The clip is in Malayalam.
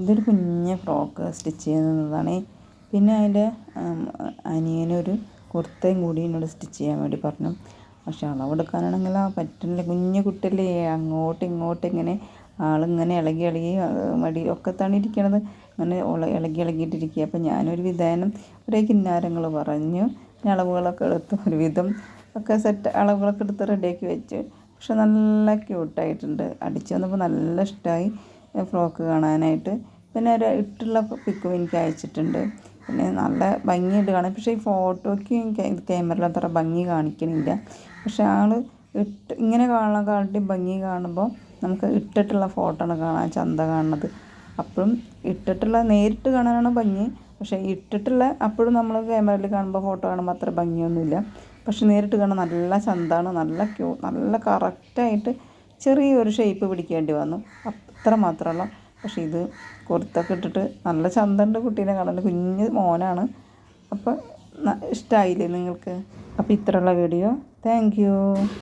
ഇതൊരു കുഞ്ഞ് ഫ്രോക്ക് സ്റ്റിച്ച് ചെയ്യുന്നതാണ്. പിന്നെ അതിൻ്റെ അനിയനൊരു കുർത്തയും കൂടി എന്നോട് സ്റ്റിച്ച് ചെയ്യാൻ വേണ്ടി പറഞ്ഞു. പക്ഷെ അളവെടുക്കാനാണെങ്കിൽ പറ്റുന്നില്ല, കുഞ്ഞു കുട്ടിയല്ലേ, അങ്ങോട്ടും ഇങ്ങോട്ടും ഇങ്ങനെ ആളിങ്ങനെ ഇളകി മടിയൊക്കെ തണിയിരിക്കണത്, അങ്ങനെ ഇളകിയിട്ടിരിക്കുക. അപ്പം ഞാനൊരു വിധാനം ഒരേ കിന്നാരങ്ങൾ പറഞ്ഞു, അളവുകളൊക്കെ എടുത്ത് ഒരുവിധം ഒക്കെ സെറ്റ് അളവുകളൊക്കെ എടുത്ത് റെഡിയാക്കി വെച്ച്. പക്ഷെ നല്ല ക്യൂട്ടായിട്ടുണ്ട്. അടിച്ച് വന്നപ്പോൾ നല്ല ഇഷ്ടമായി ഫ്രോക്ക് കാണാനായിട്ട്. പിന്നെ ഒരു ഇട്ടുള്ള പിക്കും എനിക്ക് അയച്ചിട്ടുണ്ട്. പിന്നെ നല്ല ഭംഗിയുണ്ട് കാണാൻ. പക്ഷേ ഈ ഫോട്ടോയ്ക്ക് ക്യാമറയിൽ അത്ര ഭംഗി കാണിക്കണില്ല. പക്ഷെ ഇങ്ങനെ കാണാൻ ഭംഗി കാണുമ്പോൾ നമുക്ക് ഇട്ടിട്ടുള്ള ഫോട്ടോ ആണ് കാണാൻ ചന്ത കാണുന്നത്. അപ്പോഴും ഇട്ടിട്ടുള്ള നേരിട്ട് കാണാനാണ് ഭംഗി. പക്ഷേ ഇട്ടിട്ടുള്ള അപ്പോഴും നമ്മൾ ക്യാമറയിൽ കാണുമ്പോൾ ഫോട്ടോ കാണുമ്പോൾ അത്ര ഭംഗിയൊന്നുമില്ല. പക്ഷെ നേരിട്ട് കാണാൻ നല്ല ചന്തമാണ്, നല്ല കറക്റ്റായിട്ട് ചെറിയൊരു ഷേപ്പ് പിടിക്കേണ്ടി വന്നു, അത്ര മാത്രമല്ല. പക്ഷേ ഇത് കുർത്തൊക്കെ ഇട്ടിട്ട് നല്ല ചന്തമുണ്ട് കുട്ടീനെ കാണാൻ. കുഞ്ഞ് മോനാണ്. അപ്പോൾ ഇഷ്ടമായില്ലേ നിങ്ങൾക്ക്? അപ്പോൾ ഇത്രയുള്ള വീഡിയോ. Thank you.